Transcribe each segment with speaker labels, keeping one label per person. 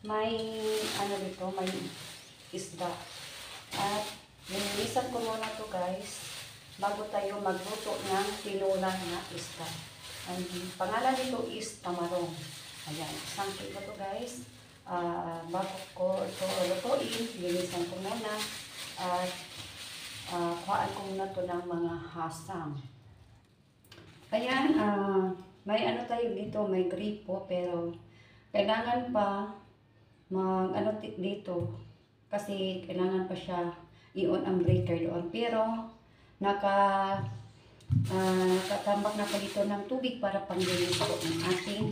Speaker 1: may ano dito, may isda. At nililisan ko muna to guys bago tayo magluto ng tinola na isda. Ang pangalan nito is tamarong. Ayan, isang kilo to guys. Bago ko ito lutuin, nililisan ko muna at kuhaan ko muna to ng mga hasang. Ayan, may ano tayo dito, may gripo, pero kailangan pa ano dito kasi kailangan pa siya i-on ang breaker doon. Pero nakatambak na pa dito ng tubig para panglinis ko ng ating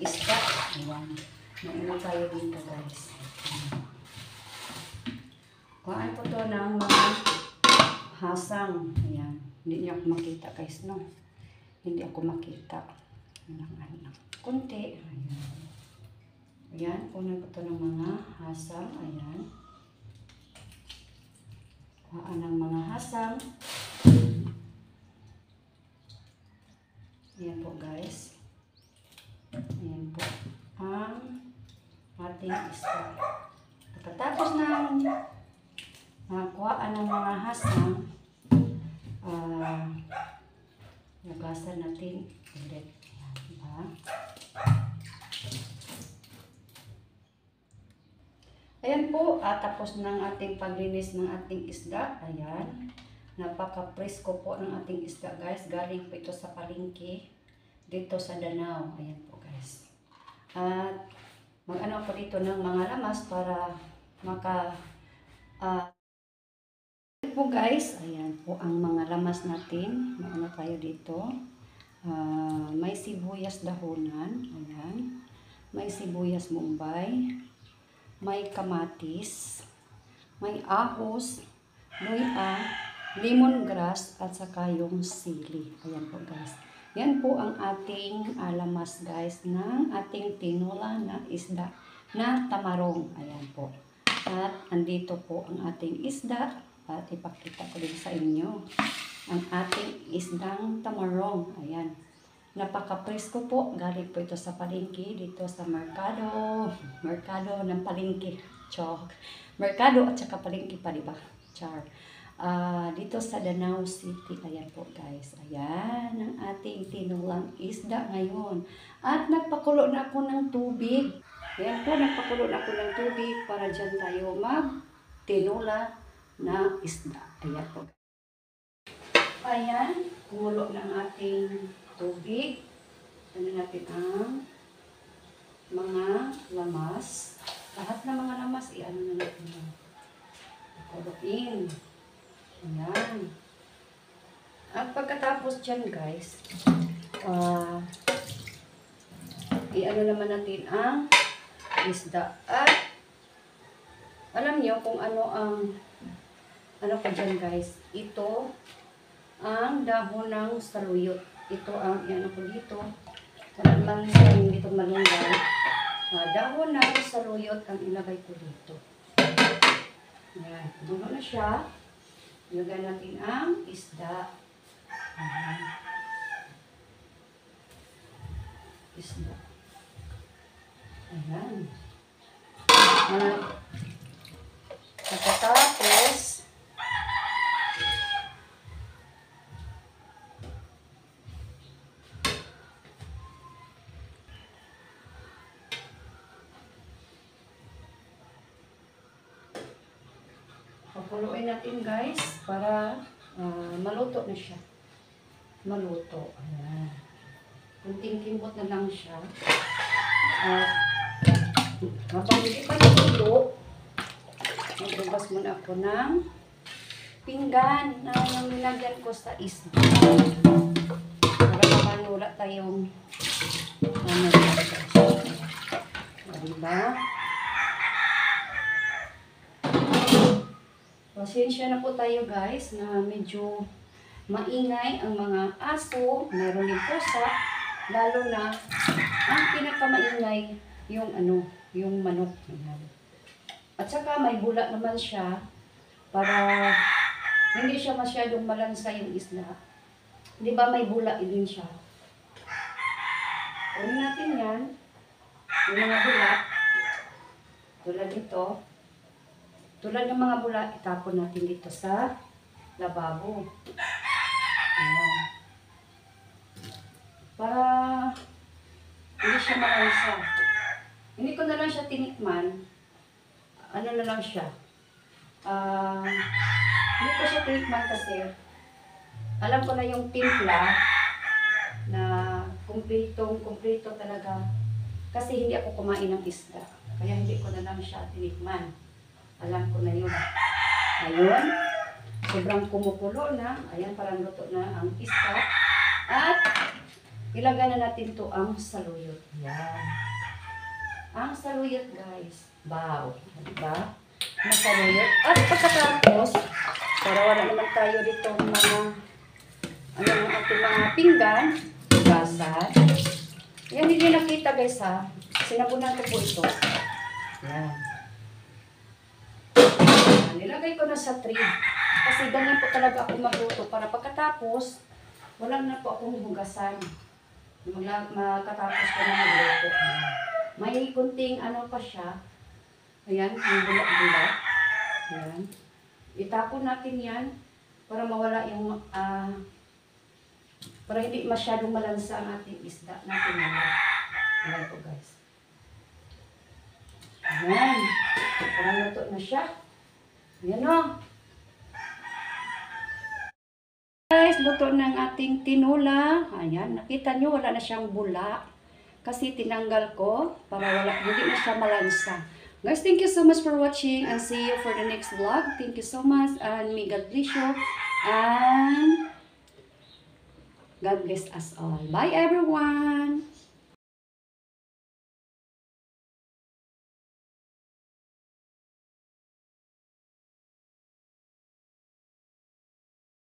Speaker 1: isda. Ayan, nauna tayo dito guys. Kuhaan ko to ng mga hasang. Ayan, hindi niyo ako makita guys, no? Hindi ako makita. Kunti. Ayan. Ayan, kunan ko ito ng mga hasang. Ayan. Kuhaan ng mga hasang. Ayan po guys. Ayan po ang ating isda. Pagkatapos ng kuhaan ng mga hasang, nagasan natin ulit. Ayan, diba? Ayan po, tapos ng ating paglinis ng ating isda. Ayan, napaka-presko po ng ating isda guys. Galing po ito sa palengke dito sa Danao. Ayan po guys. At mag-ano po dito ng mga lamas para ayan po guys. Ayan po ang mga lamas natin. May ano tayo dito. May sibuyas dahonan. Ayan. May sibuyas Mumbai. May kamatis, may ahos, luya, lemongrass, at saka yung sili. Ayan po guys. Yan po ang ating lamas guys ng ating tinola na isda na tamarong. Ayan po. At andito po ang ating isda. At ipakita ko din sa inyo ang ating isdang tamarong. Ayan. Napaka-presko po. Galing po ito sa palengke dito sa Mercado. Mercado ng palengke. Chok. Mercado at saka palengke pa, diba? Char. Dito sa Danao City. Ayan po guys. Ayan ang ating tinulang isda ngayon. At nagpakulo na ako ng tubig. Ayan po, nagpakulo na ako ng tubig para dyan tayo mag-tinula na isda. Ayan po. Ayan, kumulo ng ating tubig. Ano natin ang mga lamas. Lahat ng mga lamas, i-ano na natin. Kuloin. Ayan. At pagkatapos dyan guys, i-ano naman natin ang isda. At alam nyo kung ano ang ano pa dyan guys. Ito ang dahon ng saluyot. Ito ang ano ko dito. Kung lang hindi ito malunggay. Dahon ng saluyot ang ilagay ko dito. Ayan. Dulo na siya. Ilagay natin ang isda. Ayan. Isda. Ayan. Pagkatapos, pakuluin natin guys para maluto na siya. Maluto. Ayan. Kunting kimbot na lang siya. At habang hindi pa naluto, magbugas muna ako ng pinggan na nilagyan ko sa isda. Para mapanula tayong diba? Pasensya na po tayo guys na medyo maingay ang mga aso, meron din pusa, lalo na ang pinakamaingay yung yung manok. Ayan. At saka may bula naman siya para hindi siya masyadong malansa yung isda. Di ba may bula din siya? Kunin natin yan, yung mga bula. Tulad nito. Tulad ng mga bula, itapon natin dito sa lababo. Ayan. Para hindi siya malansa. Hindi ko na lang siya tinikman. Ano na lang siya. Hindi ko siya tinikman kasi alam ko na yung timpla na kumpleto talaga. Kasi hindi ako kumain ng isda. Kaya hindi ko na lang siya tinikman. Alam ko na yun. Ayun. Sobrang kumukulo na. Ayan, parang luto na ang isda. At ilagay na natin to ang saluyot. Ayan. Ang saluyot, guys. Wow. Diba? Ang saluyot. At pagkatapos, para wala naman tayo dito mga ang ating mga pinggan, gasan. Yan, hindi nakita guys ha. Sinabunan ko po ito. Yan. Nilagay ko na sa tray. Kasi ganyan po talaga ako magluto para pagkatapos, wala na po akong hugasan. Makatapos ko na magluto. May kunting ano pa siya. Ayan, yung bulak-bulak. Ayan. Itapon natin yan para mawala yung para hindi masyadong malansa ang ating isda natin. Ayan po guys. Ayan. Parang luto na siya. Ayan o. Guys, luto ng ating tinola. Ayan, nakita nyo wala na siyang bula. Kasi tinanggal ko para hindi na siya malansa. Guys, thank you so much for watching and see you for the next vlog. Thank you so much and may God bless you. And God bless us all. Bye everyone!